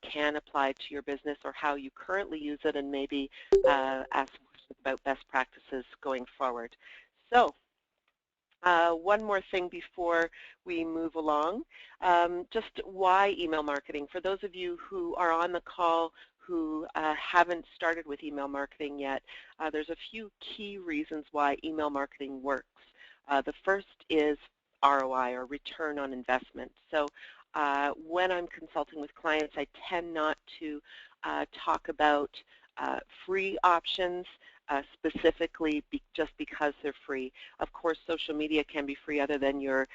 can apply to your business or how you currently use it, and maybe ask some questions about best practices going forward. So one more thing before we move along, just why email marketing? For those of you who are on the call who haven't started with email marketing yet, there's a few key reasons why email marketing works. The first is ROI, or return on investment. So when I'm consulting with clients, I tend not to talk about free options specifically just because they're free. Of course, social media can be free other than your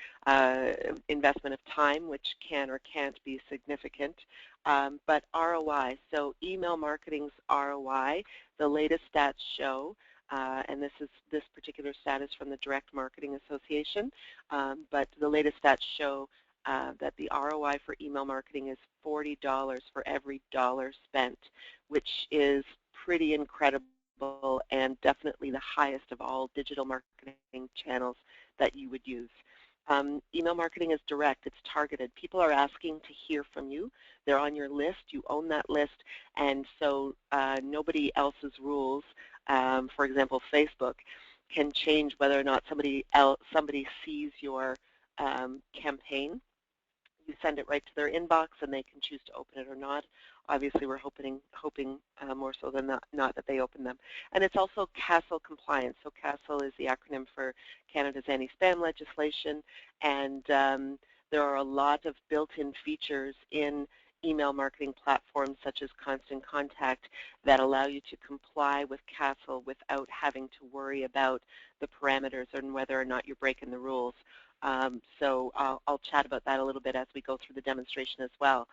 investment of time, which can or can't be significant. But ROI, so email marketing's ROI, the latest stats show, and this particular stat is from the Direct Marketing Association, but the latest stats show that the ROI for email marketing is $40 for every dollar spent, which is pretty incredible and definitely the highest of all digital marketing channels that you would use. Email marketing is direct, it's targeted. People are asking to hear from you. They're on your list, you own that list, and so nobody else's rules, for example, Facebook, can change whether or not somebody sees your campaign. You send it right to their inbox, and they can choose to open it or not. Obviously, we're hoping more so than not that they open them. And it's also CASL compliant. So CASL is the acronym for Canada's anti-spam legislation, and there are a lot of built-in features in email marketing platforms such as Constant Contact that allow you to comply with CASL without having to worry about the parameters and whether or not you're breaking the rules. So I'll chat about that a little bit as we go through the demonstration as well.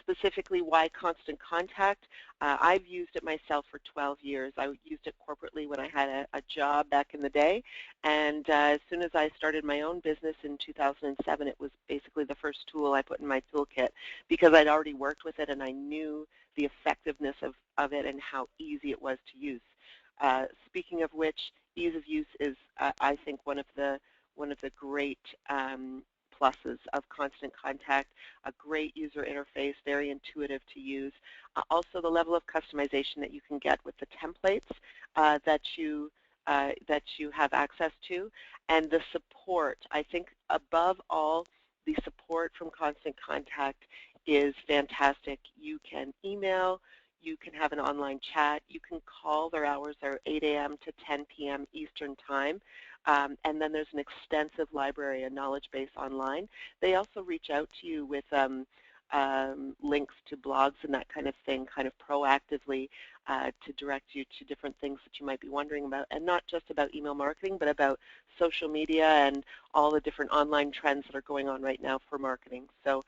Specifically, why Constant Contact? I've used it myself for 12 years. I used it corporately when I had a job back in the day, and as soon as I started my own business in 2007, it was basically the first tool I put in my toolkit because I'd already worked with it and I knew the effectiveness of it and how easy it was to use. Speaking of which, ease of use is, I think, one of the great pluses of Constant Contact, a great user interface, very intuitive to use. Also the level of customization that you can get with the templates that you have access to, and the support. I think above all, the support from Constant Contact is fantastic. You can email, you can have an online chat, you can call. Their hours are 8 a.m. to 10 p.m. Eastern Time. And then there's an extensive library, a knowledge base online. They also reach out to you with links to blogs and that kind of thing, kind of proactively to direct you to different things that you might be wondering about, and not just about email marketing, but about social media and all the different online trends that are going on right now for marketing. So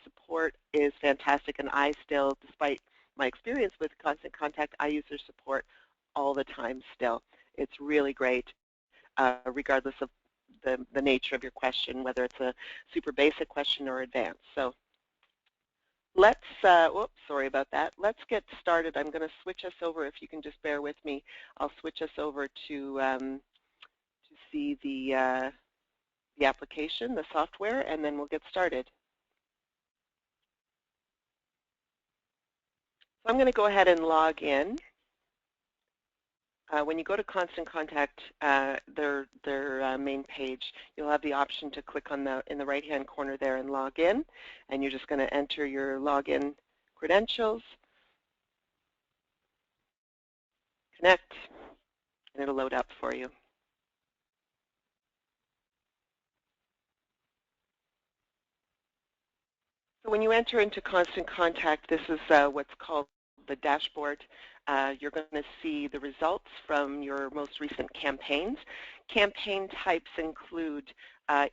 support is fantastic, and I still, despite my experience with Constant Contact, I use their support all the time still. It's really great. Regardless of the nature of your question, whether it's a super basic question or advanced. So let's, whoops, sorry about that. Let's get started. I'm going to switch us over, if you can just bear with me. I'll switch us over to see the application, the software, and then we'll get started. So I'm going to go ahead and log in. When you go to Constant Contact, their main page, you'll have the option to click on in the right-hand corner there and log in, and you're just going to enter your login credentials, connect, and it'll load up for you. So when you enter into Constant Contact, this is what's called the dashboard. You're going to see the results from your most recent campaigns. Campaign types include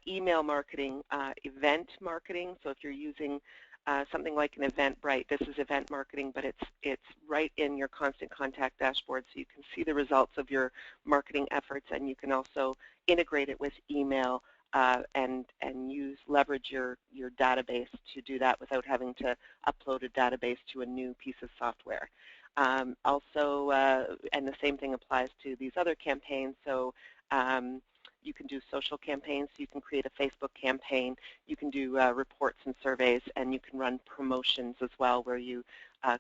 email marketing, event marketing. So if you're using something like an Eventbrite, this is event marketing, but it's right in your Constant Contact dashboard, so you can see the results of your marketing efforts, and you can also integrate it with email and leverage your database to do that without having to upload a database to a new piece of software. Also, and the same thing applies to these other campaigns. So You can do social campaigns. You can create a Facebook campaign. You can do reports and surveys, and you can run promotions as well, where you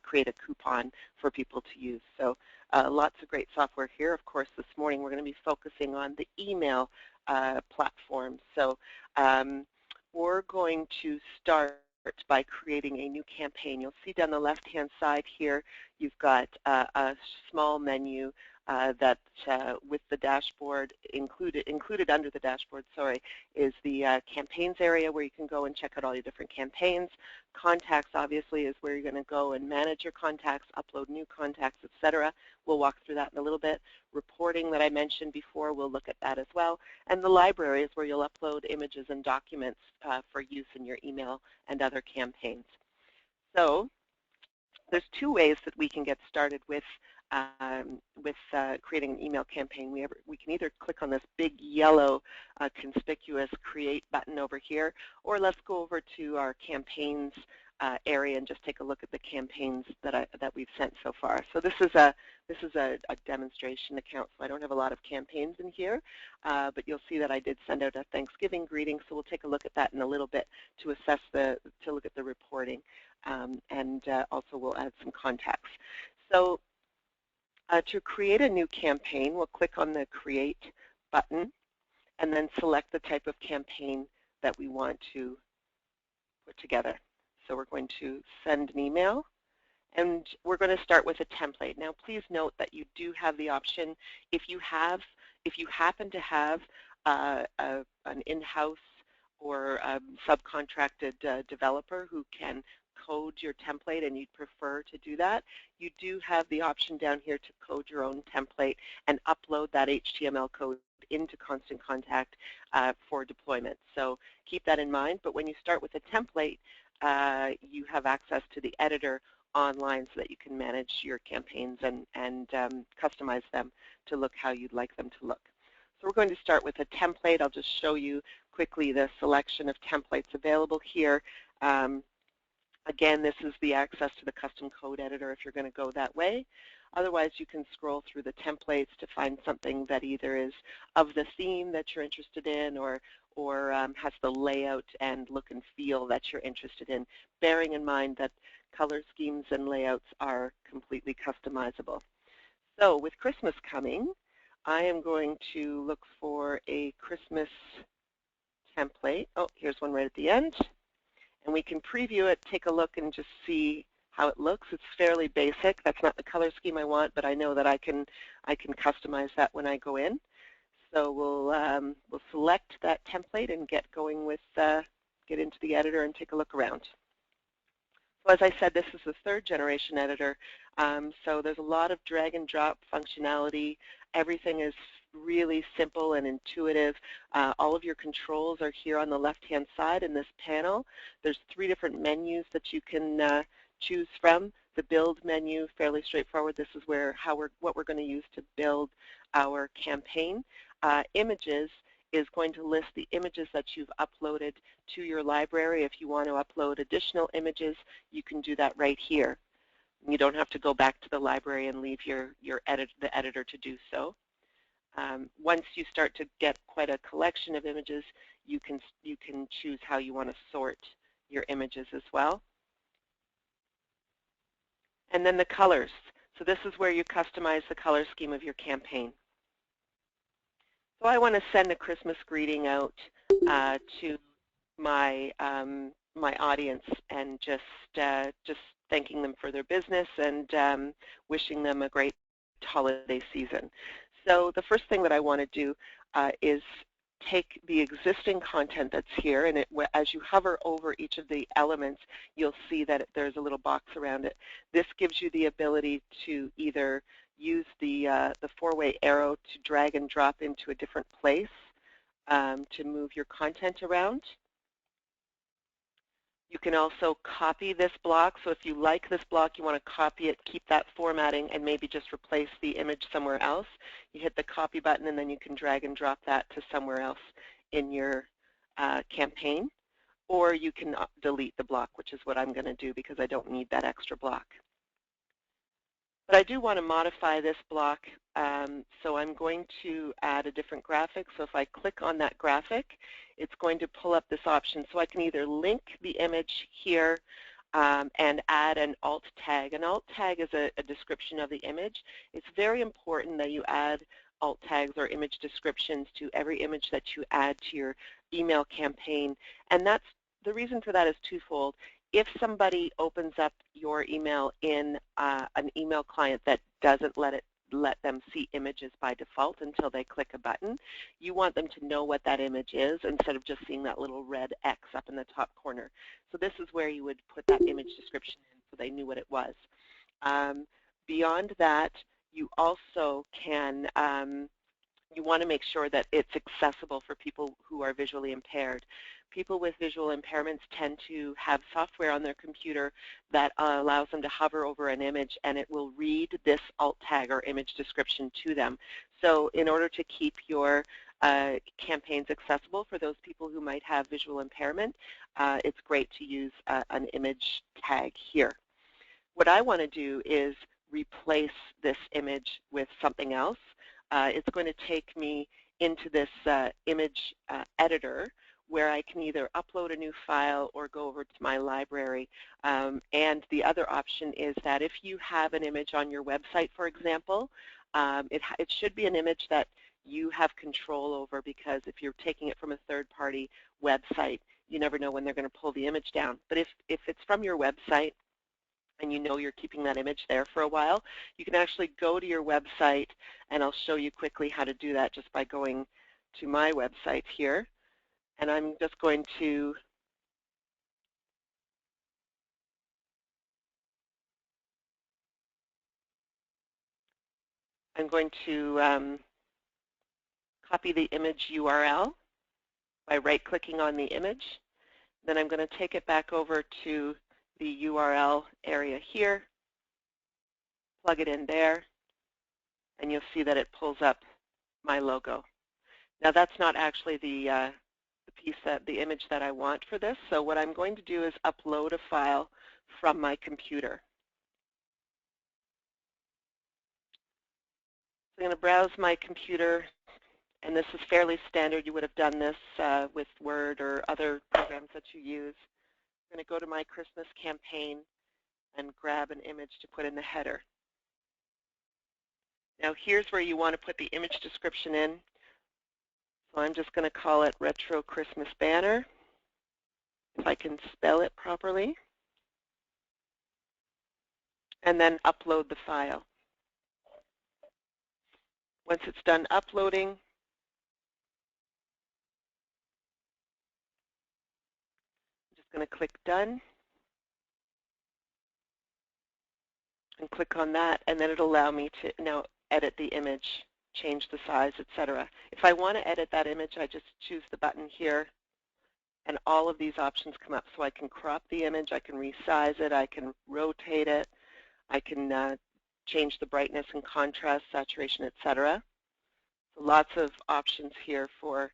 create a coupon for people to use. So lots of great software here. Of course, this morning we're going to be focusing on the email platform. So we're going to start by creating a new campaign. You'll see down the left-hand side here, you've got a small menu that with the dashboard included under the dashboard, sorry, is the campaigns area where you can go and check out all your different campaigns. Contacts obviously is where you're going to go and manage your contacts, upload new contacts, etc. We'll walk through that in a little bit. Reporting that I mentioned before, we'll look at that as well. And the library is where you'll upload images and documents for use in your email and other campaigns. So there's two ways that we can get started with creating an email campaign. We can either click on this big yellow conspicuous create button over here, or let's go over to our campaigns area and just take a look at the campaigns that we've sent so far. So this is a demonstration account, so I don't have a lot of campaigns in here, but you'll see that I did send out a Thanksgiving greeting, so we'll take a look at that in a little bit to assess to look at the reporting, and also we'll add some contacts. So to create a new campaign, we'll click on the Create button and then select the type of campaign that we want to put together. So we're going to send an email, and we're going to start with a template. Now, please note that you do have the option, if you happen to have an in-house or subcontracted developer who can code your template and you'd prefer to do that, you do have the option down here to code your own template and upload that HTML code into Constant Contact for deployment. So keep that in mind, but when you start with a template, you have access to the editor online so that you can manage your campaigns and customize them to look how you'd like them to look. So we're going to start with a template. I'll just show you quickly the selection of templates available here. Again, this is the access to the custom code editor if you're going to go that way. Otherwise, you can scroll through the templates to find something that either is of the theme that you're interested in or has the layout and look and feel that you're interested in, bearing in mind that color schemes and layouts are completely customizable. So with Christmas coming, I am going to look for a Christmas template. Oh, here's one right at the end. And we can preview it, take a look, and just see how it looks. It's fairly basic. That's not the color scheme I want, but I know that I can customize that when I go in. So we'll select that template and get going with get into the editor and take a look around. So as I said, this is the third generation editor. So there's a lot of drag and drop functionality. Everything is really simple and intuitive. All of your controls are here on the left-hand side in this panel. There's 3 different menus that you can choose from. The build menu, fairly straightforward. This is what we're going to use to build our campaign. Images is going to list the images that you've uploaded to your library. If you want to upload additional images, you can do that right here. You don't have to go back to the library and leave the editor to do so. Once you start to get quite a collection of images, you can choose how you want to sort your images as well. And then the colors. So this is where you customize the color scheme of your campaign. So I want to send a Christmas greeting out to my my audience and just thanking them for their business and wishing them a great holiday season. So the first thing that I want to do is take the existing content that's here, and as you hover over each of the elements, you'll see that there's a little box around it. This gives you the ability to either use the 4-way arrow to drag and drop into a different place to move your content around. You can also copy this block. So if you like this block, you want to copy it, keep that formatting, and maybe just replace the image somewhere else. You hit the copy button, and then you can drag and drop that to somewhere else in your campaign. Or you can delete the block, which is what I'm going to do because I don't need that extra block. But I do want to modify this block, so I'm going to add a different graphic. So if I click on that graphic, it's going to pull up this option. So I can either link the image here and add an alt tag. An alt tag is a description of the image. It's very important that you add alt tags or image descriptions to every image that you add to your email campaign. And that's the reason for that is twofold. If somebody opens up your email in an email client that doesn't let them see images by default until they click a button, you want them to know what that image is instead of just seeing that little red X up in the top corner. So this is where you would put that image description in so they knew what it was. Beyond that, you also can you want to make sure that it's accessible for people who are visually impaired. People with visual impairments tend to have software on their computer that allows them to hover over an image and it will read this alt tag or image description to them. So in order to keep your campaigns accessible for those people who might have visual impairment, it's great to use an image tag here. What I want to do is replace this image with something else. It's going to take me into this image editor where I can either upload a new file or go over to my library. And the other option is that if you have an image on your website, for example, it should be an image that you have control over, because if you're taking it from a third-party website, you never know when they're going to pull the image down. But if it's from your website, and you know you're keeping that image there for a while, you can actually go to your website, and I'll show you quickly how to do that just by going to my website here. And I'm just going to copy the image URL by right-clicking on the image. Then I'm going to take it back over to the URL area here, plug it in there, and you'll see that it pulls up my logo. Now that's not actually the image that I want for this, so what I'm going to do is upload a file from my computer. So I'm going to browse my computer, and this is fairly standard. You would have done this with Word or other programs that you use. I'm going to go to my Christmas campaign and grab an image to put in the header. Now here's where you want to put the image description in. So I'm just going to call it Retro Christmas Banner, if I can spell it properly, and then upload the file. Once it's done uploading, I'm just going to click Done and click on that, and then it'll allow me to now edit the image, change the size, etc. If I want to edit that image, I just choose the button here, and all of these options come up. So I can crop the image, I can resize it, I can rotate it, I can change the brightness and contrast, saturation, etc. So lots of options here for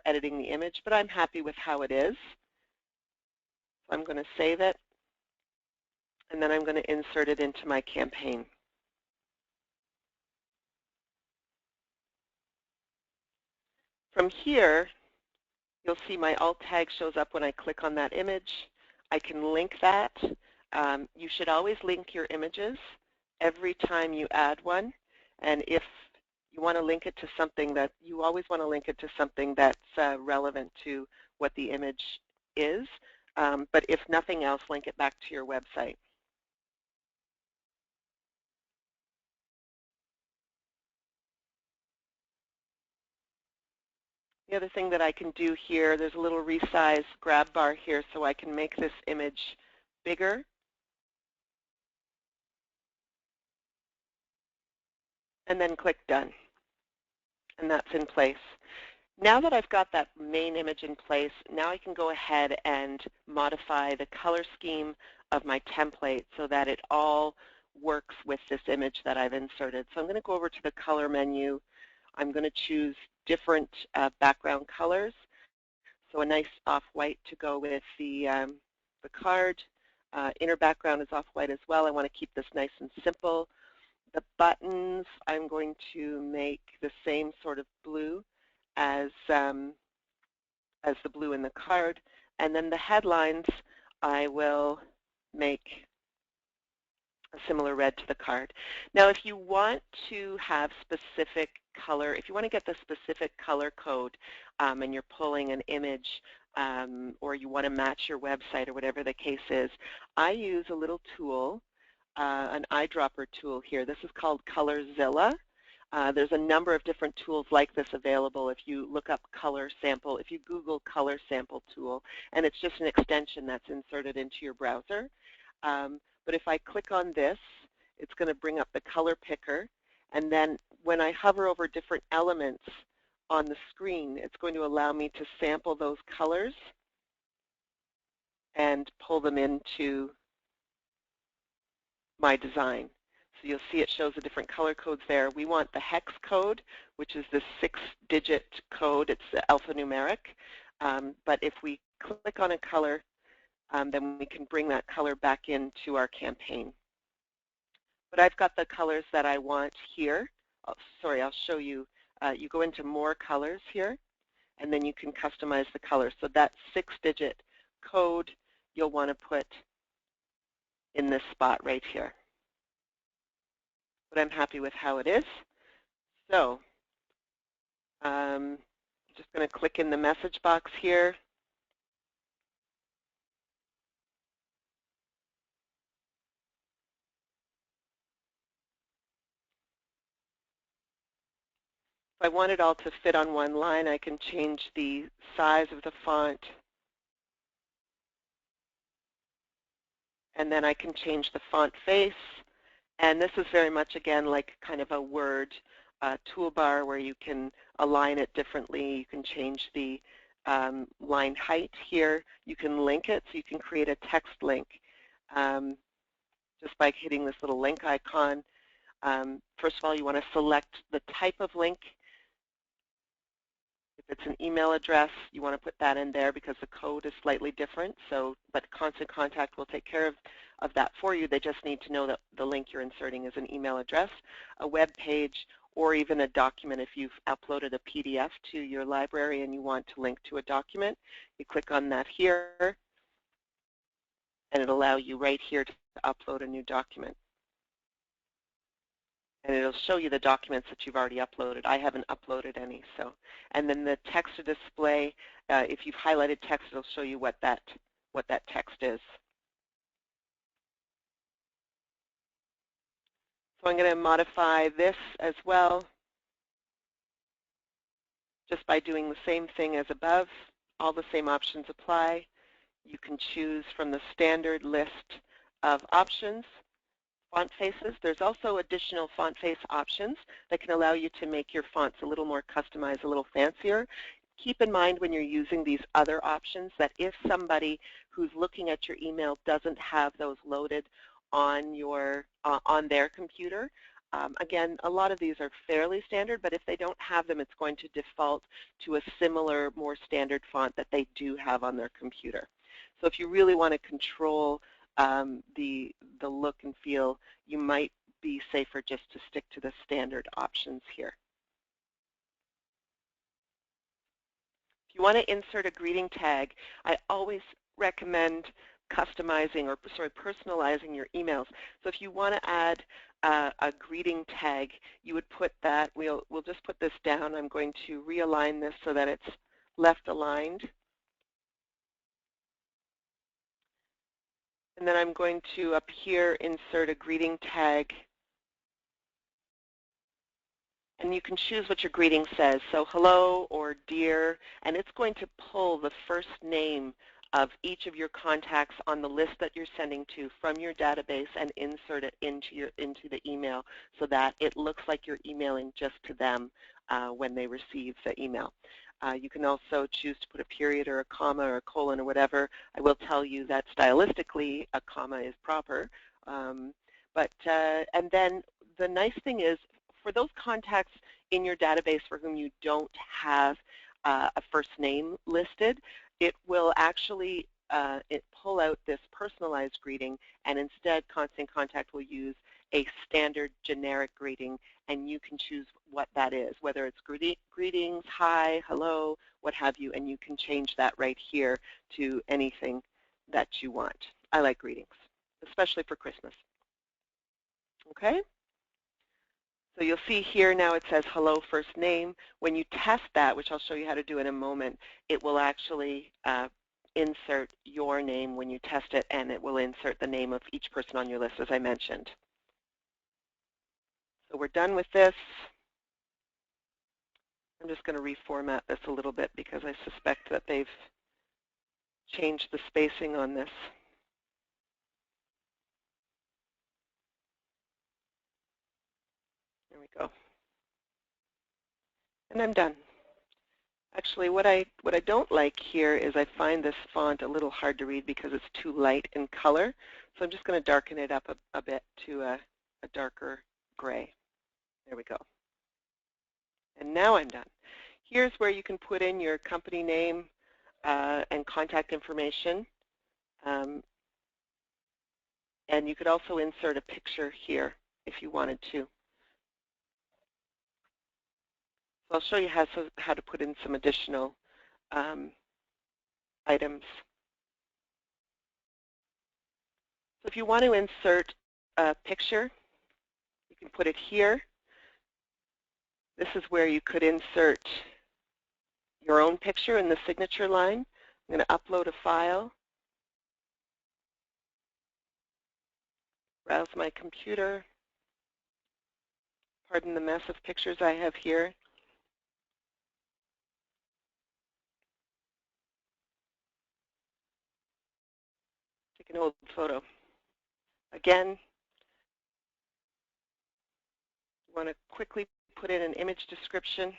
editing the image, but I'm happy with how it is. So I'm going to save it, and then I'm going to insert it into my campaign. From here, you'll see my alt tag shows up when I click on that image. I can link that. You should always link your images every time you add one, and if you want to link it to something that you always want to link it to something that's relevant to what the image is. But if nothing else, link it back to your website. The other thing that I can do here, there's a little resize grab bar here, so I can make this image bigger. And then click Done. And that's in place. Now that I've got that main image in place, now I can go ahead and modify the color scheme of my template so that it all works with this image that I've inserted. So I'm going to go over to the color menu. I'm going to choose different background colors. So a nice off-white to go with the card, Inner background is off-white as well. I want to keep this nice and simple. The buttons, I'm going to make the same sort of blue as the blue in the card. And then the headlines, I will make a similar red to the card. Now, if you want to have specific color, if you want to get the specific color code and you're pulling an image or you want to match your website or whatever the case is, I use a little tool, an eyedropper tool here. This is called ColorZilla. There's a number of different tools like this available if you look up color sample, if you Google color sample tool, and it's just an extension that's inserted into your browser. But if I click on this, it's going to bring up the color picker, and then when I hover over different elements on the screen, it's going to allow me to sample those colors and pull them into my design. So you'll see it shows the different color codes there. We want the hex code, which is this 6-digit code. It's alphanumeric. But if we click on a color, then we can bring that color back into our campaign. But I've got the colors that I want here. Oh, sorry, I'll show you. You go into more colors here, and then you can customize the colors. So that 6-digit code you'll want to put in this spot right here. But I'm happy with how it is. So I'm just going to click in the message box here. If I want it all to fit on one line, I can change the size of the font. And then I can change the font face. And this is very much, again, like kind of a Word toolbar where you can align it differently. You can change the line height here. You can link it, so you can create a text link just by hitting this little link icon. First of all, you want to select the type of link. If it's an email address, you want to put that in there because the code is slightly different. So, but Constant Contact will take care of that for you. They just need to know that the link you're inserting is an email address, a web page, or even a document. If you've uploaded a PDF to your library and you want to link to a document, you click on that here, and it'll allow you right here to upload a new document. And it'll show you the documents that you've already uploaded. I haven't uploaded any, so. And then the text to display, if you've highlighted text, it'll show you what that text is. So I'm going to modify this as well, just by doing the same thing as above. All the same options apply. You can choose from the standard list of options. Font faces. There's also additional font face options that can allow you to make your fonts a little more customized, a little fancier. Keep in mind when you're using these other options that if somebody who's looking at your email doesn't have those loaded on their computer, again, a lot of these are fairly standard, but if they don't have them, it's going to default to a similar, more standard font that they do have on their computer. So if you really want to control the look and feel, you might be safer just to stick to the standard options here. If you want to insert a greeting tag, I always recommend customizing or personalizing your emails. So if you want to add a greeting tag, you would put that, we'll just put this down. I'm going to realign this so that it's left aligned. And then I'm going to, up here, insert a greeting tag. And you can choose what your greeting says. So hello or dear, and it's going to pull the first name of each of your contacts on the list that you're sending to from your database and insert it into the email so that it looks like you're emailing just to them when they receive the email. You can also choose to put a period or a comma or a colon or whatever. I will tell you that stylistically a comma is proper. And then the nice thing is, for those contacts in your database for whom you don't have a first name listed, it will actually pull out this personalized greeting, and instead Constant Contact will use a standard generic greeting, and you can choose what that is, whether it's greetings, hi, hello, what have you, and you can change that right here to anything that you want. I like greetings, especially for Christmas. Okay? So you'll see here now it says hello first name. When you test that, which I'll show you how to do in a moment, it will actually insert your name when you test it, and it will insert the name of each person on your list, as I mentioned. So we're done with this. I'm just going to reformat this a little bit because I suspect that they've changed the spacing on this. There we go. And I'm done. Actually, what I don't like here is I find this font a little hard to read because it's too light in color. So I'm just going to darken it up a bit to a darker gray. There we go. And now I'm done. Here's where you can put in your company name and contact information. And you could also insert a picture here if you wanted to. So I'll show you how to put in some additional items. So if you want to insert a picture, you can put it here. This is where you could insert your own picture in the signature line. I'm going to upload a file, browse my computer. Pardon the mess of pictures I have here. Take an old photo. Again, you want to quickly put in an image description.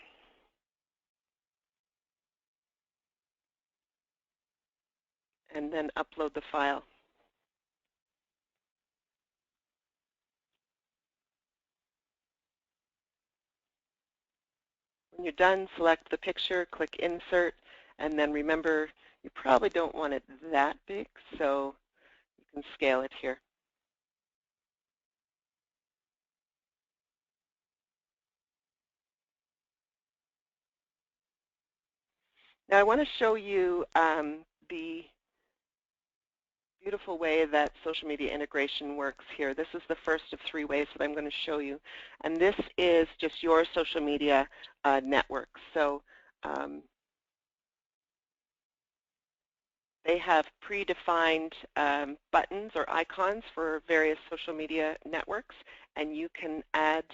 And then upload the file. When you're done, select the picture, click Insert, and then remember, you probably don't want it that big, so you can scale it here. Now I want to show you the beautiful way that social media integration works here. This is the first of 3 ways that I'm going to show you. And this is just your social media network. So they have predefined buttons or icons for various social media networks, and you can add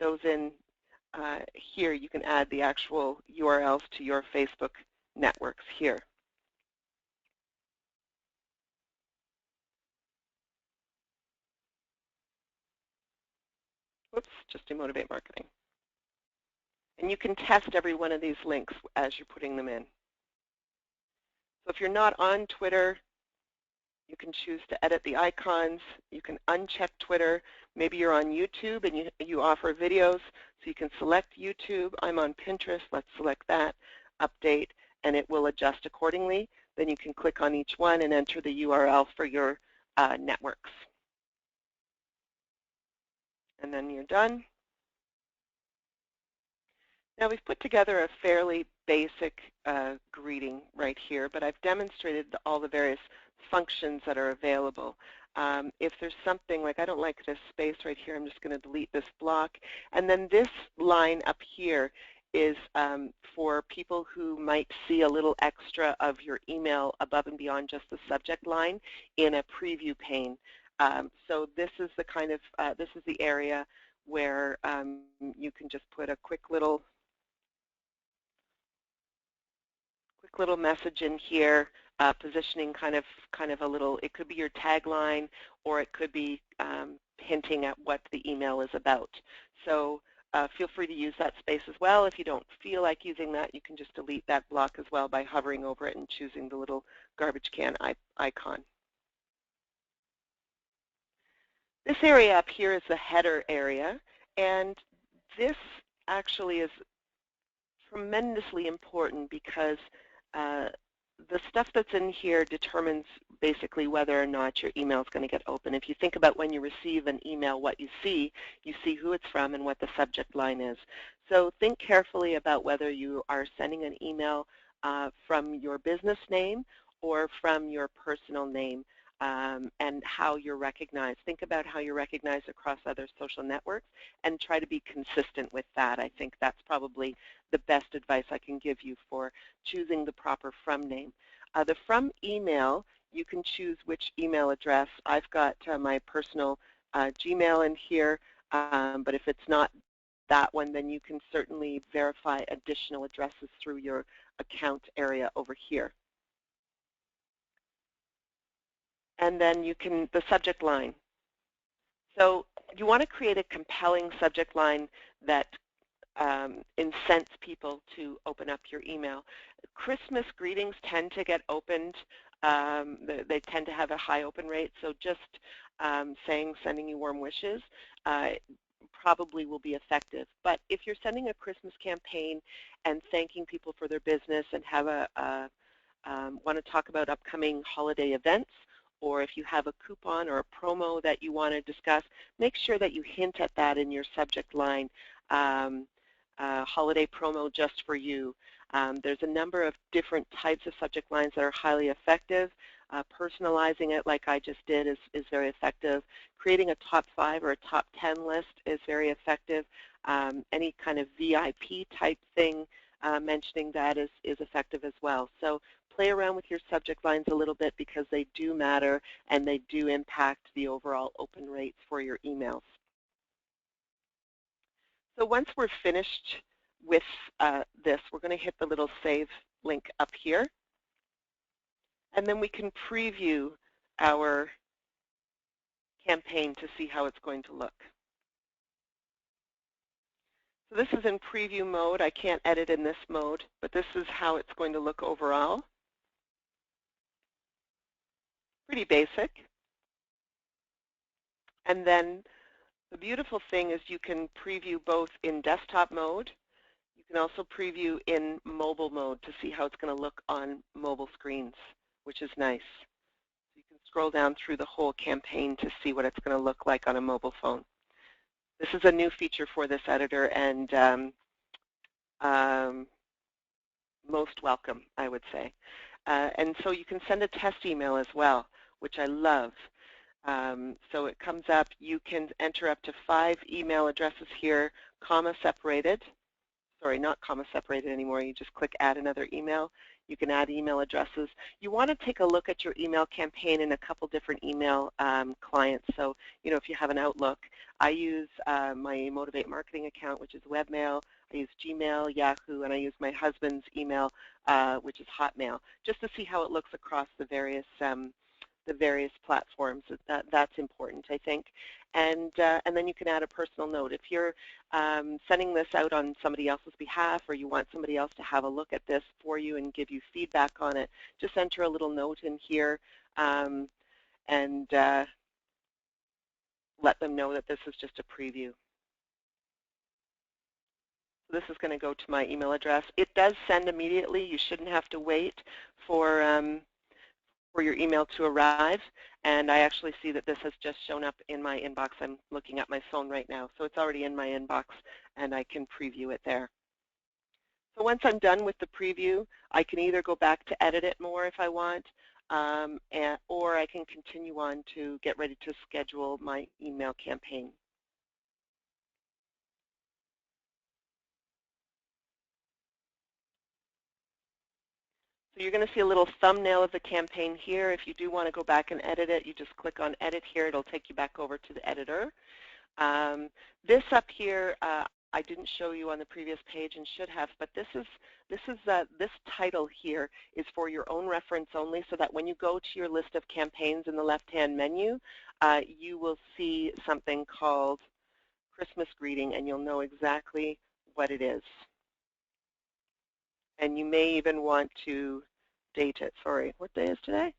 those in here. You can add the actual URLs to your Facebook networks here. Whoops, just Emotivate Marketing. And you can test every one of these links as you're putting them in. So if you're not on Twitter, you can choose to edit the icons. You can uncheck Twitter. Maybe you're on YouTube and you offer videos, so you can select YouTube. I'm on Pinterest. Let's select that, update, and it will adjust accordingly. Then you can click on each one and enter the URL for your networks. And then you're done. Now we've put together a fairly basic greeting right here, but I've demonstrated all the various functions that are available. If there's something like, I don't like this space right here, I'm just going to delete this block. And then this line up here is for people who might see a little extra of your email above and beyond just the subject line in a preview pane. So this is the kind of, this is the area where you can just put a quick little message in here, positioning kind of a little, it could be your tagline, or it could be hinting at what the email is about. So feel free to use that space as well. If you don't feel like using that, you can just delete that block as well by hovering over it and choosing the little garbage can icon. This area up here is the header area, and this actually is tremendously important because the stuff that's in here determines basically whether or not your email is going to get open. If you think about when you receive an email, what you see who it's from and what the subject line is. So think carefully about whether you are sending an email from your business name or from your personal name, and how you're recognized. Think about how you're recognized across other social networks and try to be consistent with that. I think that's probably the best advice I can give you for choosing the proper from name. The from email, you can choose which email address. I've got my personal Gmail in here, but if it's not that one, then you can certainly verify additional addresses through your account area over here. And then you can, the subject line. So you want to create a compelling subject line that incents people to open up your email. Christmas greetings tend to get opened. They tend to have a high open rate, so just sending you warm wishes probably will be effective. But if you're sending a Christmas campaign and thanking people for their business and have want to talk about upcoming holiday events, or if you have a coupon or a promo that you want to discuss, make sure that you hint at that in your subject line. Holiday promo just for you. There's a number of different types of subject lines that are highly effective. Personalizing it like I just did is very effective. Creating a top 5 or a top 10 list is very effective. Any kind of VIP type thing, mentioning that is effective as well. So play around with your subject lines a little bit because they do matter and they do impact the overall open rates for your emails. So once we're finished with this, we're going to hit the little save link up here. And then we can preview our campaign to see how it's going to look. So this is in preview mode. I can't edit in this mode, but this is how it's going to look overall. Pretty basic. And then the beautiful thing is you can preview both in desktop mode. You can also preview in mobile mode to see how it's going to look on mobile screens, which is nice. You can scroll down through the whole campaign to see what it's going to look like on a mobile phone. This is a new feature for this editor and most welcome, I would say. And so you can send a test email as well, which I love. So it comes up, you can enter up to 5 email addresses here, comma separated. Sorry, not comma separated anymore. You just click add another email. You can add email addresses. You want to take a look at your email campaign in a couple different email clients. So, if you have an Outlook, I use my Motivate Marketing account, which is webmail. I use Gmail, Yahoo, and I use my husband's email, which is Hotmail, just to see how it looks across the various platforms. That's important, I think. And then you can add a personal note. If you're sending this out on somebody else's behalf or you want somebody else to have a look at this for you and give you feedback on it, just enter a little note in here and let them know that this is just a preview. This is going to go to my email address. It does send immediately. You shouldn't have to wait for your email to arrive, and I actually see that this has just shown up in my inbox. I'm looking at my phone right now, so it's already in my inbox, and I can preview it there. So once I'm done with the preview, I can either go back to edit it more if I want, or I can continue on to get ready to schedule my email campaign. So you're going to see a little thumbnail of the campaign here. If you do want to go back and edit it, you just click on Edit here. It'll take you back over to the editor. This up here, I didn't show you on the previous page and should have, but this title here is for your own reference only, so that when you go to your list of campaigns in the left-hand menu, you will see something called Christmas Greeting, and you'll know exactly what it is. And you may even want to date it. Sorry, what day is today?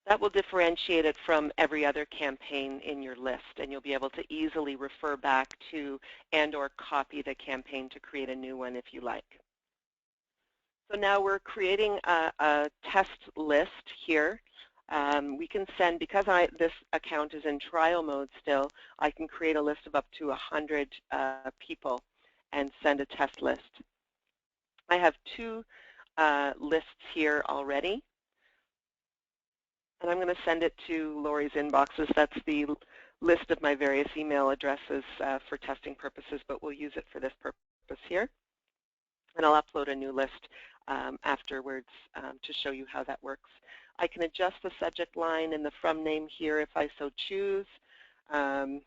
That will differentiate it from every other campaign in your list, and you'll be able to easily refer back to and or copy the campaign to create a new one if you like. So now we're creating a test list here. We can send, because this account is in trial mode still, I can create a list of up to 100 people and send a test list. I have two lists here already, and I'm going to send it to Lori's inboxes. That's the list of my various email addresses for testing purposes, but we'll use it for this purpose here. And I'll upload a new list afterwards to show you how that works. I can adjust the subject line and the from name here if I so choose. My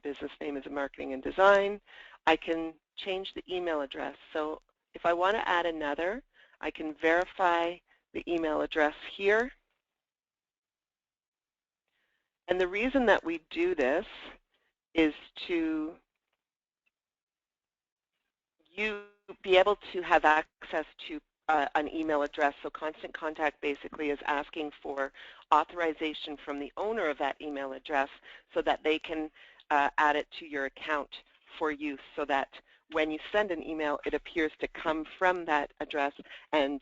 business name is Marketing and Design. I can change the email address. So if I want to add another, I can verify the email address here. And the reason that we do this is to be able to have access to an email address. So Constant Contact basically is asking for authorization from the owner of that email address so that they can add it to your account for use, so that when you send an email, it appears to come from that address, and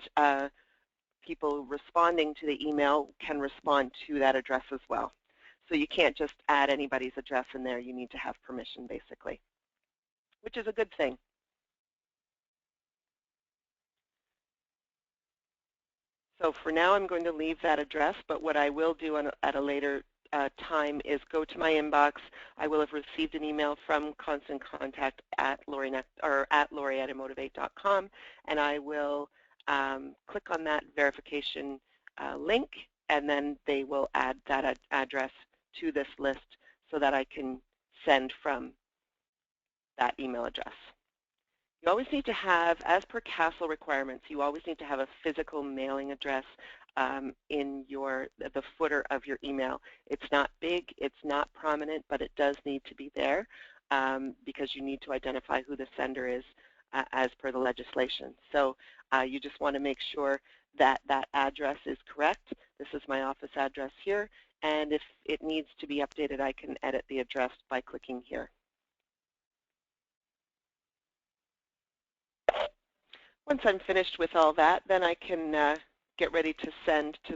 people responding to the email can respond to that address as well. So you can't just add anybody's address in there. You need to have permission, basically, which is a good thing. So for now, I'm going to leave that address, but what I will do at a later time is go to my inbox. I will have received an email from Constant Contact at Lori@emotivate.com, and I will click on that verification link, and then they will add that address to this list so that I can send from that email address. You always need to have, as per CASEL requirements, you always need to have a physical mailing address in the footer of your email. It's not big, it's not prominent, but it does need to be there because you need to identify who the sender is as per the legislation. So you just want to make sure that that address is correct. This is my office address here, and if it needs to be updated, I can edit the address by clicking here. Once I'm finished with all that, then I can get ready to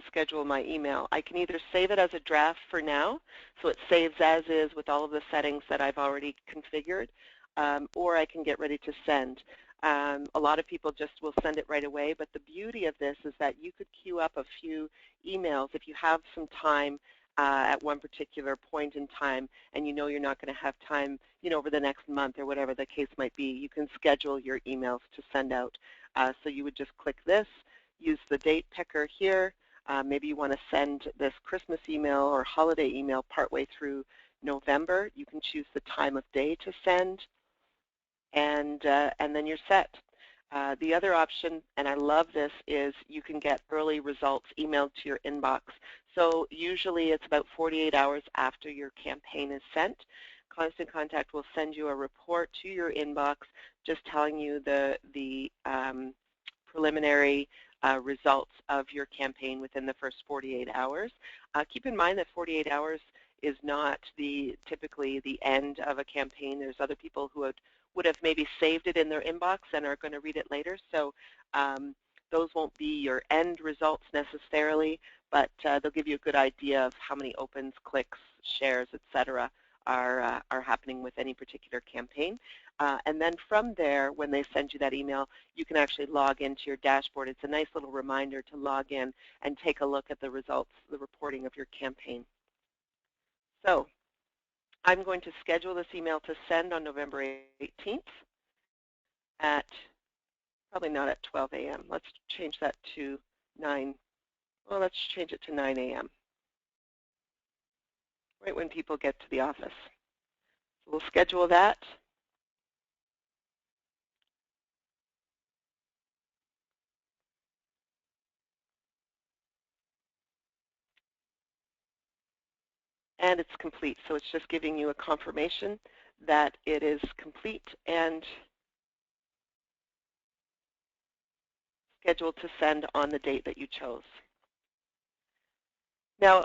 schedule my email. I can either save it as a draft for now, so it saves as is with all of the settings that I've already configured, or I can get ready to send. A lot of people just will send it right away, but the beauty of this is that you could queue up a few emails if you have some time at one particular point in time, and you know you're not going to have time, over the next month or whatever the case might be. You can schedule your emails to send out. So you would just click this, use the date picker here. Maybe you want to send this Christmas email or holiday email partway through November. You can choose the time of day to send, and then you're set. The other option, and I love this, is you can get early results emailed to your inbox. So usually it's about 48 hours after your campaign is sent. Constant Contact will send you a report to your inbox just telling you the preliminary results of your campaign within the first 48 hours. Keep in mind that 48 hours is not typically the end of a campaign. There's other people who would have maybe saved it in their inbox and are going to read it later. So those won't be your end results necessarily, but they'll give you a good idea of how many opens, clicks, shares, etc. are happening with any particular campaign. And then from there, when they send you that email, you can actually log into your dashboard. It's a nice little reminder to log in and take a look at the results, the reporting of your campaign. So I'm going to schedule this email to send on November 18th at, probably not at 12 a.m. Let's change that to 9. Well, let's change it to 9 a.m. right when people get to the office. So we'll schedule that. And it's complete. So it's just giving you a confirmation that it is complete and scheduled to send on the date that you chose. Now,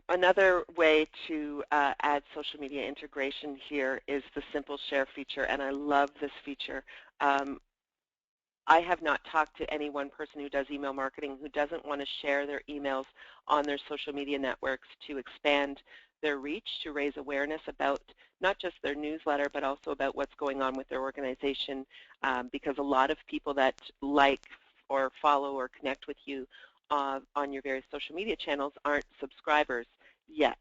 another way to add social media integration here is the Simple Share feature, and I love this feature. I have not talked to any one person who does email marketing who doesn't want to share their emails on their social media networks to expand their reach, to raise awareness about not just their newsletter, but also about what's going on with their organization, because a lot of people that like or follow or connect with you on your various social media channels aren't subscribers yet.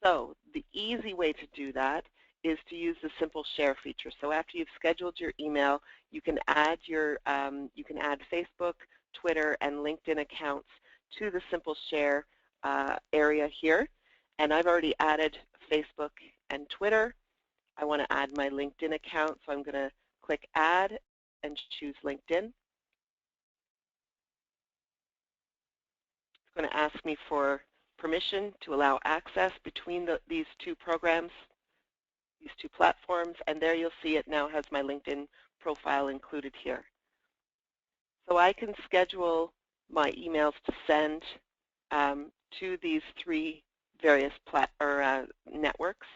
So the easy way to do that is to use the Simple Share feature. So after you've scheduled your email, you can add Facebook, Twitter, and LinkedIn accounts to the Simple Share area here. And I've already added Facebook and Twitter. I want to add my LinkedIn account, so I'm going to click Add and choose LinkedIn. It's going to ask me for permission to allow access between these two programs, these two platforms, and there you'll see it now has my LinkedIn profile included here. So I can schedule my emails to send to these three various networks,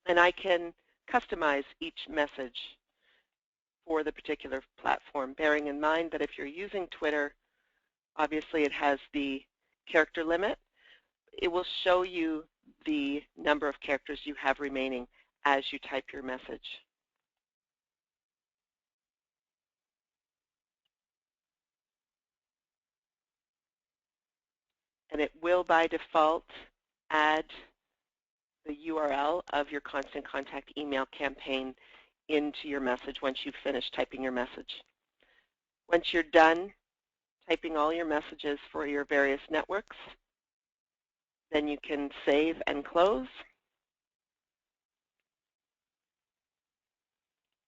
and I can customize each message for the particular platform, bearing in mind that if you're using Twitter, obviously it has the character limit. It will show you the number of characters you have remaining as you type your message. And it will, by default, add the URL of your Constant Contact email campaign into your message once you've finished typing your message. Once you're done typing all your messages for your various networks, then you can save and close.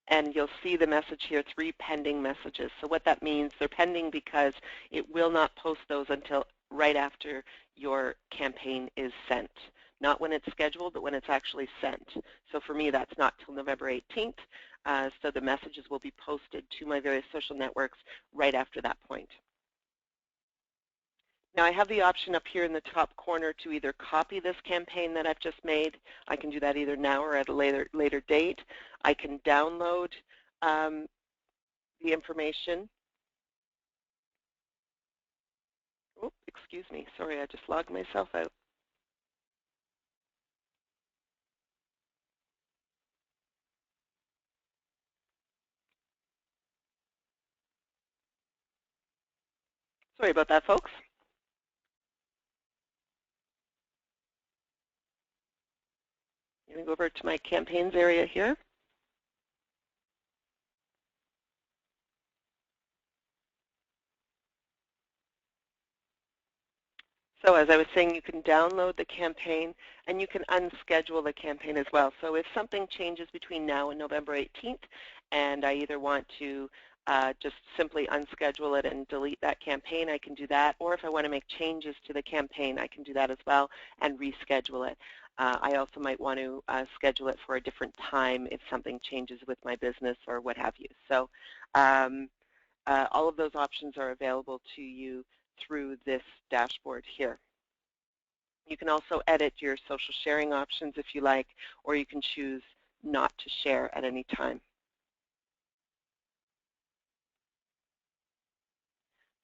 And you'll see the message here, 3 pending messages. So what that means, they're pending because it will not post those until right after your campaign is sent. Not when it's scheduled, but when it's actually sent. So for me, that's not till November 18th. So the messages will be posted to my various social networks right after that point. Now I have the option up here in the top corner to either copy this campaign that I've just made. I can do that either now or at a later date. I can download the information. Oh, excuse me, sorry, I just logged myself out. Sorry about that, folks. I'm going to go over to my campaigns area here. So as I was saying, you can download the campaign and you can unschedule the campaign as well. So if something changes between now and November 18th and I either want to just simply unschedule it and delete that campaign, I can do that. Or if I want to make changes to the campaign, I can do that as well and reschedule it. I also might want to schedule it for a different time if something changes with my business or what have you. So all of those options are available to you through this dashboard here. You can also edit your social sharing options if you like, or you can choose not to share at any time.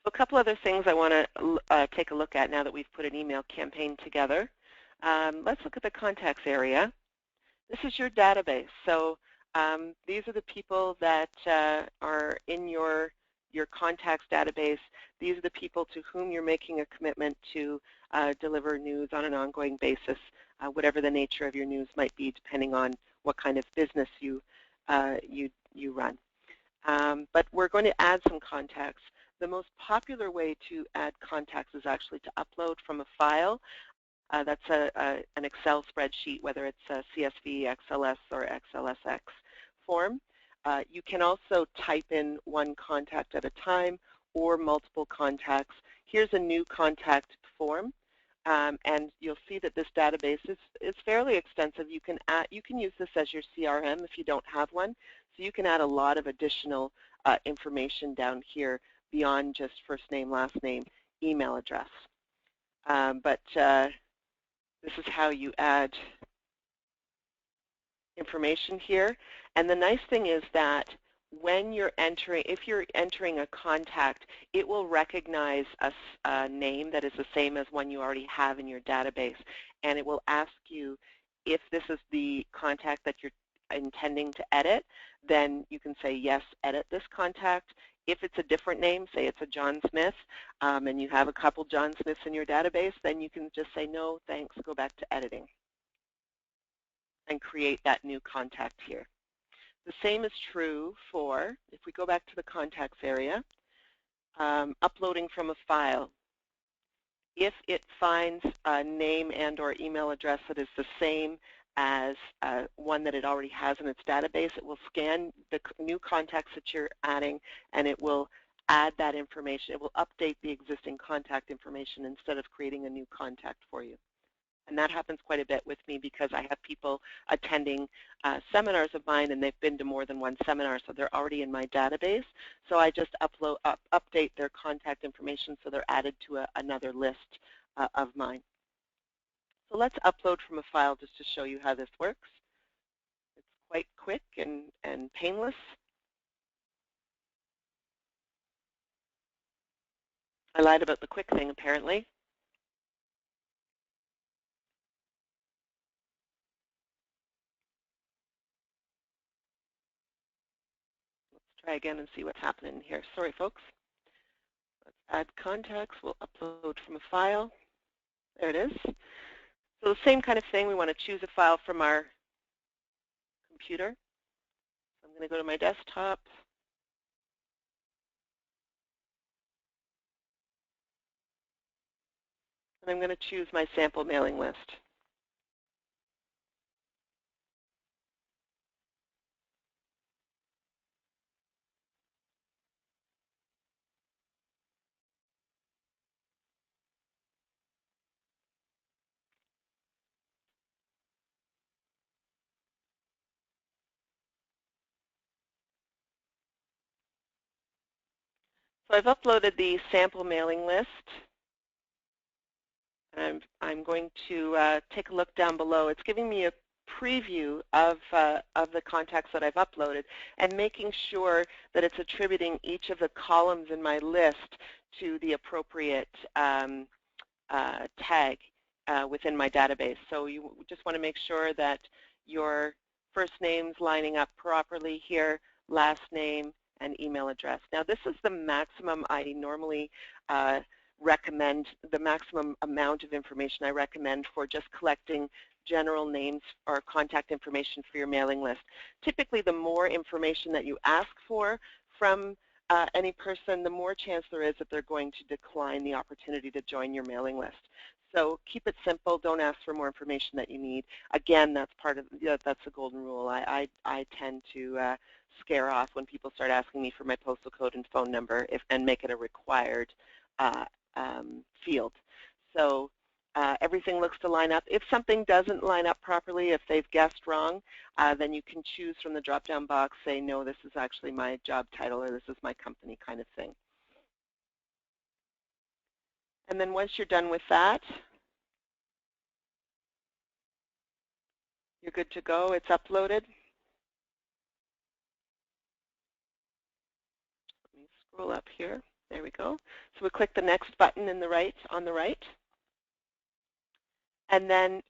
So a couple other things I want to take a look at now that we've put an email campaign together. Let's look at the contacts area. This is your database. So these are the people that are in your contacts database. These are the people to whom you're making a commitment to deliver news on an ongoing basis, whatever the nature of your news might be, depending on what kind of business you run. But we're going to add some contacts. The most popular way to add contacts is actually to upload from a file. That's an Excel spreadsheet, whether it's a CSV, XLS, or XLSX form. You can also type in one contact at a time or multiple contacts. Here's a new contact form, and you'll see that this database is fairly extensive. You can use this as your CRM if you don't have one. So you can add a lot of additional information down here beyond just first name, last name, email address. But this is how you add information here. And the nice thing is that when you're entering, if you're entering a contact, it will recognize a name that is the same as one you already have in your database. And it will ask you if this is the contact that you're intending to edit, then you can say, yes, edit this contact. If it's a different name, say it's a John Smith, and you have a couple John Smiths in your database, then you can just say, no, thanks, go back to editing, and create that new contact here. The same is true for, if we go back to the contacts area, uploading from a file. If it finds a name and or email address that is the same as one that it already has in its database, it will scan the new contacts that you're adding, and it will add that information. It will update the existing contact information instead of creating a new contact for you. And that happens quite a bit with me because I have people attending seminars of mine, and they've been to more than one seminar, so they're already in my database. So I just update their contact information so they're added to another list of mine. So let's upload from a file just to show you how this works. It's quite quick and painless. I lied about the quick thing, apparently. Try again and see what's happening here. Sorry, folks. Let's add contacts. We'll upload from a file. There it is. So the same kind of thing. We want to choose a file from our computer. I'm going to go to my desktop. And I'm going to choose my sample mailing list. So I've uploaded the sample mailing list. And I'm going to take a look down below. It's giving me a preview of the contacts that I've uploaded and making sure that it's attributing each of the columns in my list to the appropriate tag within my database. So you just want to make sure that your first name's lining up properly here, last name, and email address. Now this is the maximum I normally recommend, the maximum amount of information I recommend for just collecting general names or contact information for your mailing list. Typically, the more information that you ask for from any person, the more chance there is that they're going to decline the opportunity to join your mailing list. So keep it simple. Don't ask for more information that you need. Again, that's part of that's the golden rule. I tend to scare off when people start asking me for my postal code and phone number and make it a required field. So everything looks to line up. If something doesn't line up properly, if they've guessed wrong, then you can choose from the drop-down box, say, no, this is actually my job title or this is my company kind of thing. And then once you're done with that, you're good to go. It's uploaded. Let me scroll up here. There we go. So we click the next button on the right. And then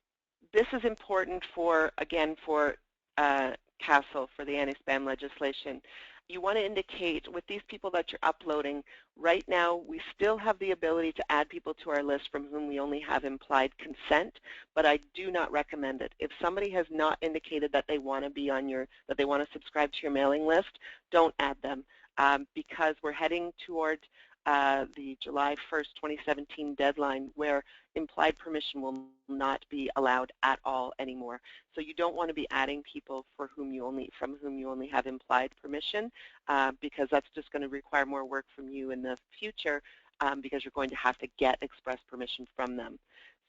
this is important for, again, for CASL, for the anti-spam legislation. You want to indicate with these people that you're uploading, right now we still have the ability to add people to our list from whom we only have implied consent, but I do not recommend it. If somebody has not indicated that they want to be on your, that they want to subscribe to your mailing list, don't add them because we're heading toward the July 1st, 2017 deadline where implied permission will not be allowed at all anymore. So you don't want to be adding people for whom you only, from whom you only have implied permission because that's just going to require more work from you in the future because you're going to have to get express permission from them.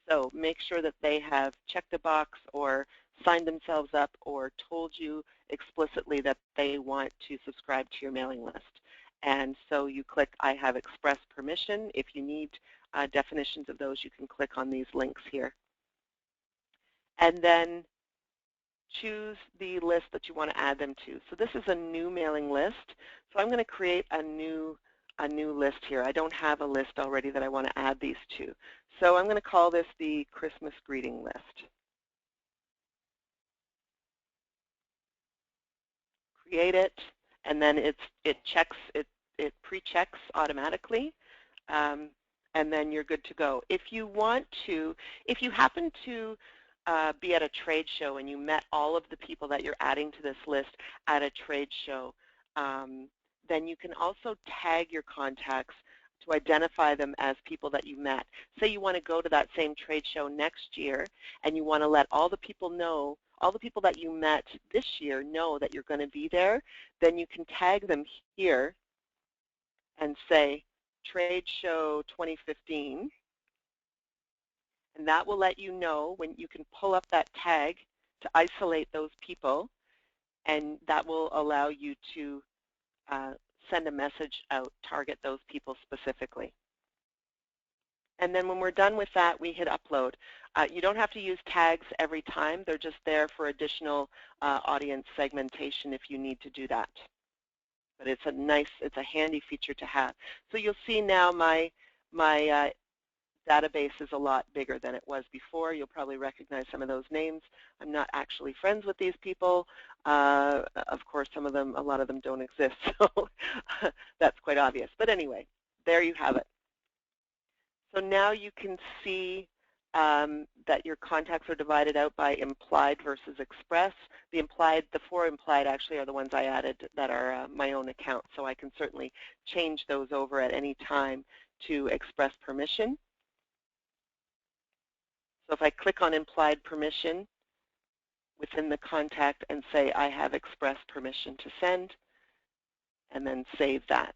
So make sure that they have checked a box or signed themselves up or told you explicitly that they want to subscribe to your mailing list. And so you click I have express permission. If you need definitions of those, you can click on these links here. And then choose the list that you want to add them to. So this is a new mailing list. So I'm going to create a new list here. I don't have a list already that I want to add these to. So I'm going to call this the Christmas greeting list. Create it, and then it pre-checks automatically, and then you're good to go. If you happen to be at a trade show and you met all of the people that you're adding to this list at a trade show, then you can also tag your contacts to identify them as people that you met. Say you want to go to that same trade show next year and you want to let all the people know, all the people that you met this year know that you're going to be there, then you can tag them here and say Trade Show 2015, and that will let you know when you can pull up that tag to isolate those people, and that will allow you to send a message out, target those people specifically. And then when we're done with that, we hit upload. You don't have to use tags every time. They're just there for additional audience segmentation if you need to do that. But it's a handy feature to have. So you'll see now my database is a lot bigger than it was before. You'll probably recognize some of those names. I'm not actually friends with these people. Of course, a lot of them don't exist, so that's quite obvious. But anyway, there you have it. So now you can see that your contacts are divided out by implied versus express. The 4 implied actually are the ones I added that are my own account, so I can certainly change those over at any time to express permission. So if I click on implied permission within the contact and say I have expressed permission to send, and then save that.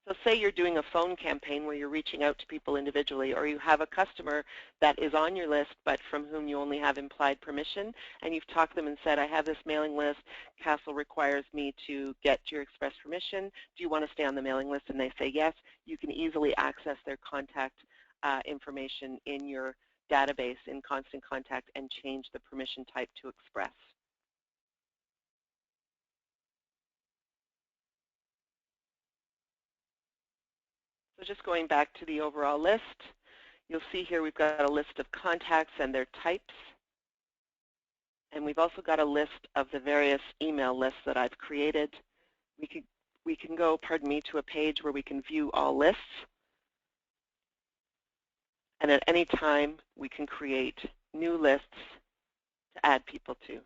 So say you're doing a phone campaign where you're reaching out to people individually, or you have a customer that is on your list but from whom you only have implied permission, and you've talked to them and said, I have this mailing list, CASEL requires me to get your express permission, do you want to stay on the mailing list? And they say yes. You can easily access their contact information in your database in Constant Contact and change the permission type to express. So just going back to the overall list, you'll see here we've got a list of contacts and their types. And we've also got a list of the various email lists that I've created. We can go, pardon me, to a page where we can view all lists. And at any time, we can create new lists to add people to.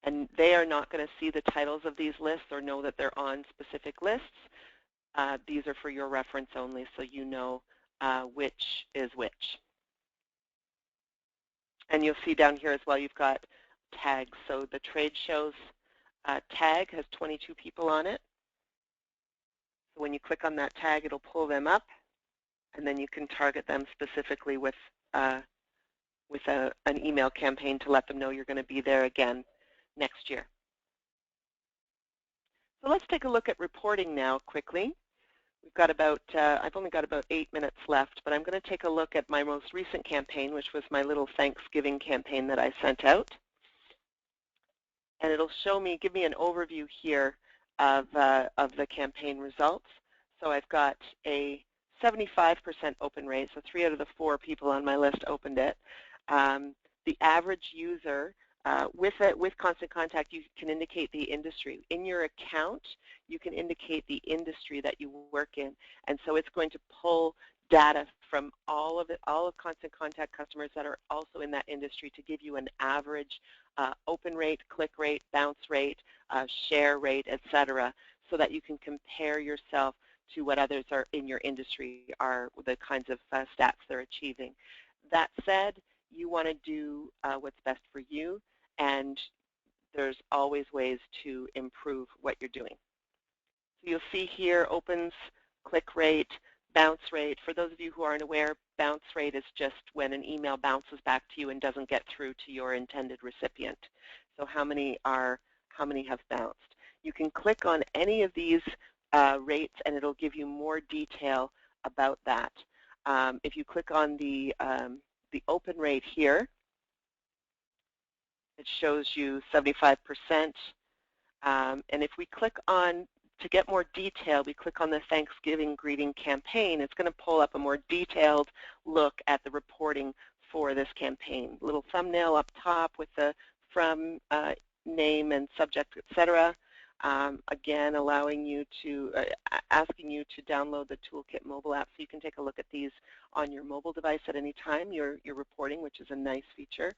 And they are not going to see the titles of these lists or know that they're on specific lists. These are for your reference only, so you know which is which. And you'll see down here as well, you've got tags. So the trade shows tag has 22 people on it. So when you click on that tag, it'll pull them up, and then you can target them specifically with an email campaign to let them know you're going to be there again next year. So let's take a look at reporting now quickly. We've got about, I've only got about 8 minutes left, but I'm going to take a look at my most recent campaign, which was my little Thanksgiving campaign that I sent out. And it'll show me, give me an overview here of the campaign results. So I've got a 75% open rate, so 3 out of the 4 people on my list opened it. The average user, with Constant Contact, you can indicate the industry. In your account, you can indicate the industry that you work in, and so it's going to pull data from all of Constant Contact customers that are also in that industry to give you an average open rate, click rate, bounce rate, share rate, etc., so that you can compare yourself to what others are in your industry are the kinds of stats they're achieving. That said, you want to do what's best for you, and there's always ways to improve what you're doing. So you'll see here opens, click rate, bounce rate. For those of you who aren't aware, bounce rate is just when an email bounces back to you and doesn't get through to your intended recipient. So how many have bounced? You can click on any of these rates, and it'll give you more detail about that. If you click on the open rate here, it shows you 75%. And if we click on, to get more detail, we click on the Thanksgiving Greeting Campaign, it's going to pull up a more detailed look at the reporting for this campaign. Little thumbnail up top with the from name and subject, etc. Again, allowing you to, asking you to download the Toolkit mobile app so you can take a look at these on your mobile device at any time you're reporting, which is a nice feature.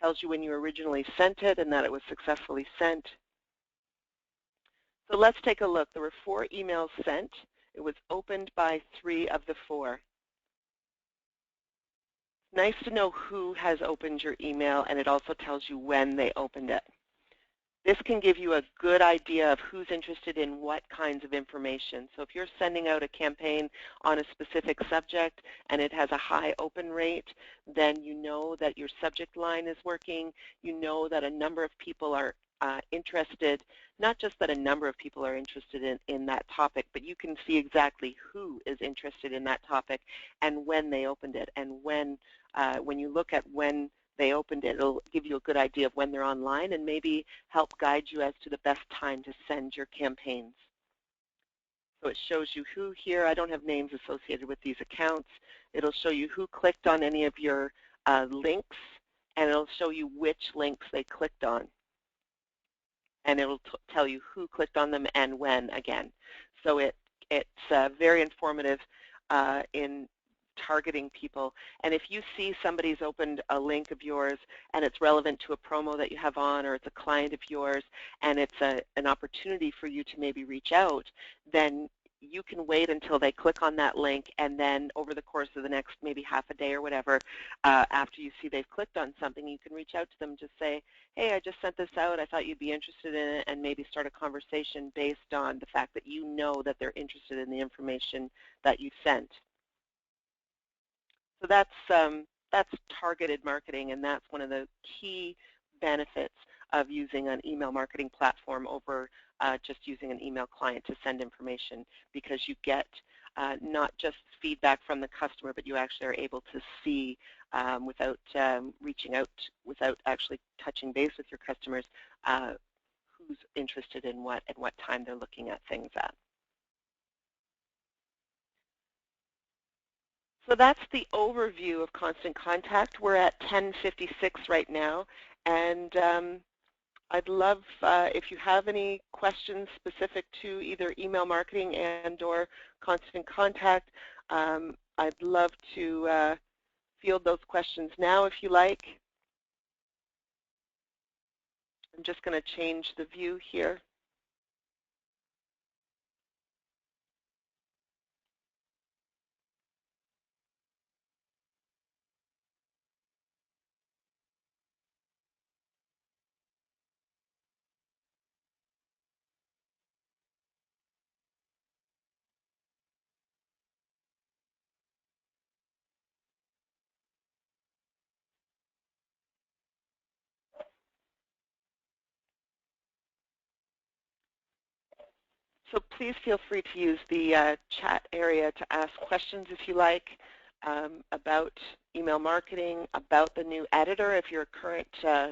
Tells you when you originally sent it and that it was successfully sent. So let's take a look. There were 4 emails sent. It was opened by 3 of the 4. Nice to know who has opened your email, and it also tells you when they opened it. This can give you a good idea of who's interested in what kinds of information. So if you're sending out a campaign on a specific subject and it has a high open rate, then you know that your subject line is working. You know that a number of people are interested, not just that a number of people are interested in that topic, but you can see exactly who is interested in that topic and when they opened it. And when you look at when they opened it, it'll give you a good idea of when they're online and maybe help guide you as to the best time to send your campaigns. So it shows you who here. I don't have names associated with these accounts. It'll show you who clicked on any of your links, and it'll show you which links they clicked on. And it'll tell you who clicked on them and when again. So it's very informative in targeting people. And if you see somebody's opened a link of yours and it's relevant to a promo that you have on, or it's a client of yours and it's an opportunity for you to maybe reach out, then you can wait until they click on that link, and then over the course of the next maybe half a day or whatever, after you see they've clicked on something, you can reach out to them, just say, hey, I just sent this out, I thought you'd be interested in it, and maybe start a conversation based on the fact that you know that they're interested in the information that you sent. So that's targeted marketing, and that's one of the key benefits of using an email marketing platform over just using an email client to send information, because you get not just feedback from the customer, but you actually are able to see without reaching out, without actually touching base with your customers, who's interested in what and what time they're looking at things at. So that's the overview of Constant Contact. We're at 10:56 right now, and I'd love if you have any questions specific to either email marketing and or Constant Contact. I'd love to field those questions now if you like. I'm just going to change the view here. So please feel free to use the chat area to ask questions if you like about email marketing, about the new editor. If you're a current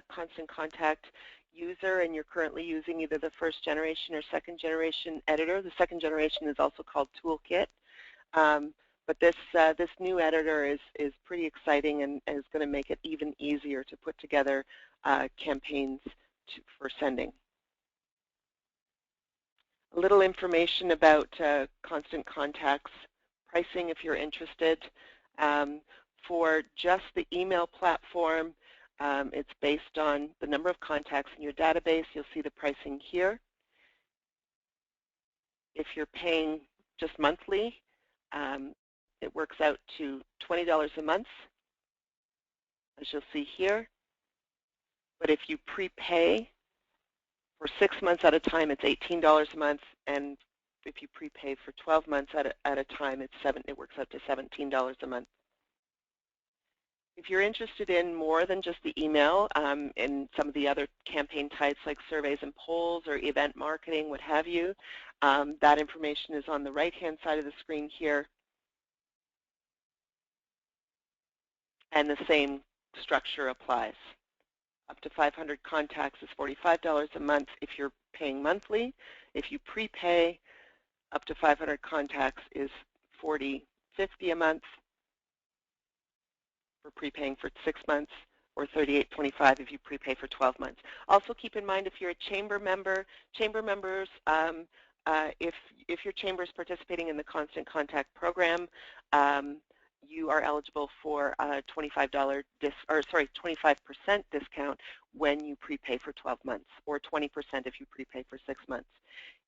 Constant Contact user and you're currently using either the 1st generation or 2nd generation editor, the 2nd generation is also called Toolkit. But this new editor is pretty exciting and is going to make it even easier to put together campaigns for sending. A little information about Constant Contact's pricing if you're interested. For just the email platform, it's based on the number of contacts in your database. You'll see the pricing here. If you're paying just monthly, it works out to $20 a month, as you'll see here. But if you prepay, for 6 months at a time, it's $18 a month, and if you prepay for 12 months at a time, it works out to $17 a month. If you're interested in more than just the email and some of the other campaign types like surveys and polls or event marketing, what have you, that information is on the right-hand side of the screen here. And the same structure applies. Up to 500 contacts is $45 a month if you're paying monthly. If you prepay, up to 500 contacts is $40.50 a month for prepaying for 6 months, or $38.25 if you prepay for 12 months. Also keep in mind, if you're a chamber member, chamber members, if your chamber is participating in the Constant Contact program, you are eligible for a 25% discount when you prepay for 12 months, or 20% if you prepay for 6 months.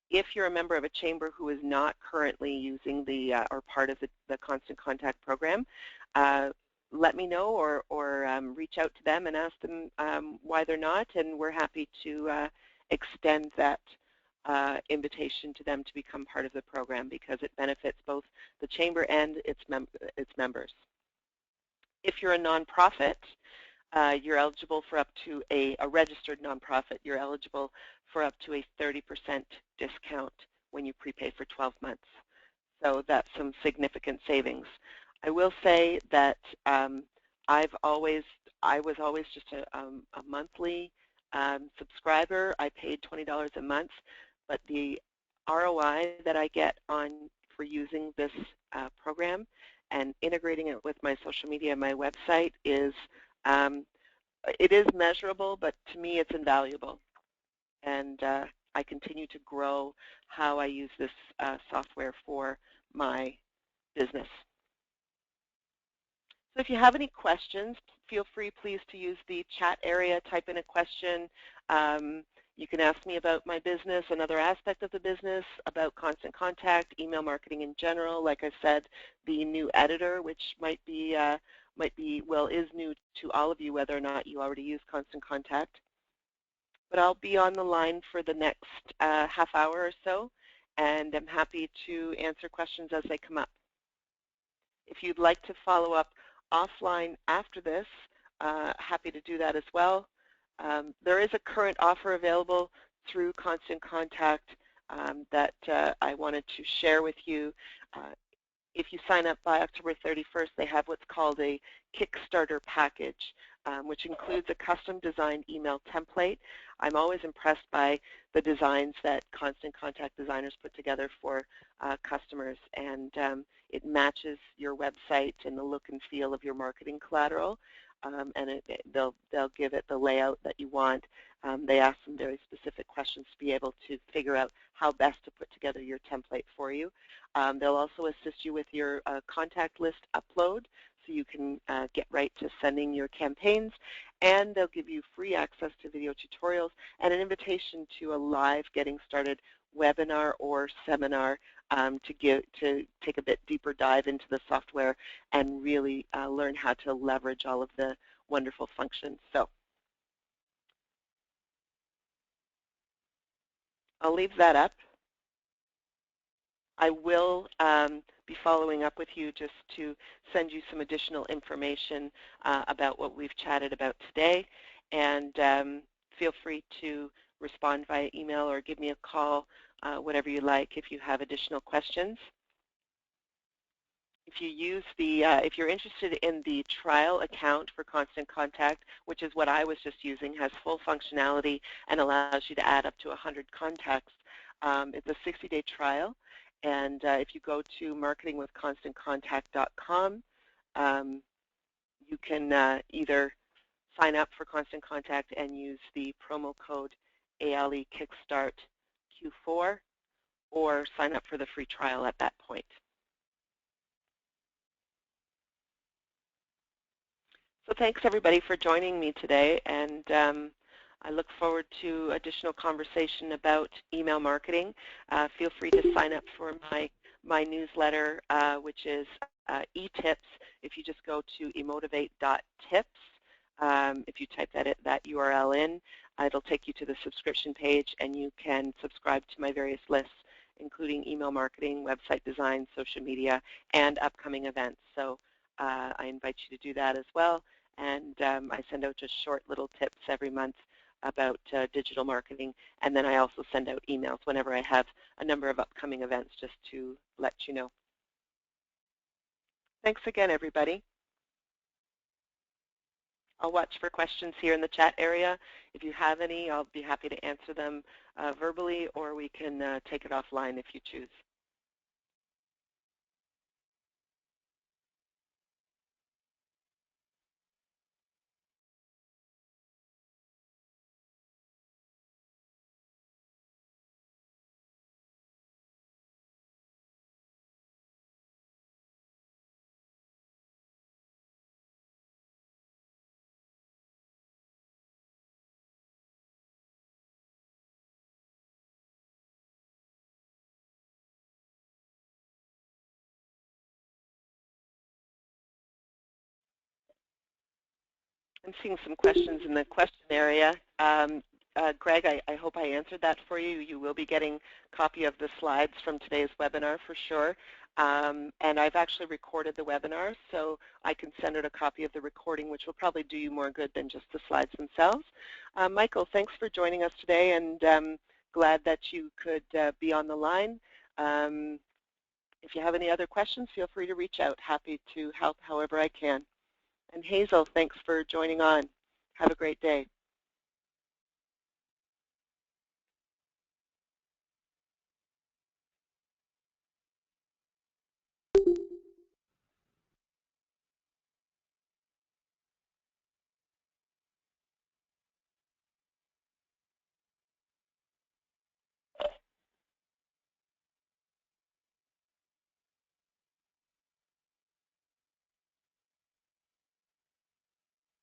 If you're a member of a chamber who is not currently using the or part of the Constant Contact program, let me know, or reach out to them and ask them why they're not, and we're happy to extend that invitation to them to become part of the program, because it benefits both the chamber and its members. If you're a nonprofit, you're eligible for up to a registered nonprofit. You're eligible for up to a 30% discount when you prepay for 12 months. So that's some significant savings. I will say that I was always just a monthly subscriber. I paid $20 a month, but the ROI that I get for using this program and integrating it with my social media and my website is it is measurable, but to me it's invaluable. And I continue to grow how I use this software for my business. So if you have any questions, feel free, please, to use the chat area, type in a question. You can ask me about my business, another aspect of the business, about Constant Contact, email marketing in general. Like I said, the new editor, which might be is new to all of you, whether or not you already use Constant Contact. But I'll be on the line for the next half hour or so, and I'm happy to answer questions as they come up. If you'd like to follow up offline after this, happy to do that as well. There is a current offer available through Constant Contact that I wanted to share with you. If you sign up by October 31st, they have what's called a Kickstarter package, which includes a custom designed email template. I'm always impressed by the designs that Constant Contact designers put together for customers, and it matches your website and the look and feel of your marketing collateral, and they'll give it the layout that you want. They ask some very specific questions to be able to figure out how best to put together your template for you. They'll also assist you with your contact list upload, so you can get right to sending your campaigns, and they'll give you free access to video tutorials and an invitation to a live Getting Started webinar or seminar to take a bit deeper dive into the software and really learn how to leverage all of the wonderful functions. So I'll leave that up. I will be following up with you just to send you some additional information about what we've chatted about today, and feel free to respond via email or give me a call, whatever you like, if you have additional questions. If you use if you're interested in the trial account for Constant Contact, which is what I was just using, has full functionality and allows you to add up to 100 contacts. It's a 60-day trial. And if you go to marketingwithconstantcontact.com, you can either sign up for Constant Contact and use the promo code ALE Kickstart Q4, or sign up for the free trial at that point. So thanks everybody for joining me today, and I look forward to additional conversation about email marketing. Feel free to sign up for my newsletter, which is eTips. If you just go to emotivate.tips, if you type that URL in, it'll take you to the subscription page, and you can subscribe to my various lists, including email marketing, website design, social media, and upcoming events. So I invite you to do that as well. and I send out just short little tips every month about digital marketing, and then I also send out emails whenever I have a number of upcoming events just to let you know. Thanks again, everybody. I'll watch for questions here in the chat area. If you have any, I'll be happy to answer them verbally, or we can take it offline if you choose. I'm seeing some questions in the question area. Greg, I hope I answered that for you. You will be getting a copy of the slides from today's webinar for sure. And I've actually recorded the webinar, so I can send out a copy of the recording, which will probably do you more good than just the slides themselves. Michael, thanks for joining us today, and glad that you could be on the line. If you have any other questions, feel free to reach out. Happy to help however I can. And Hazel, thanks for joining on. Have a great day.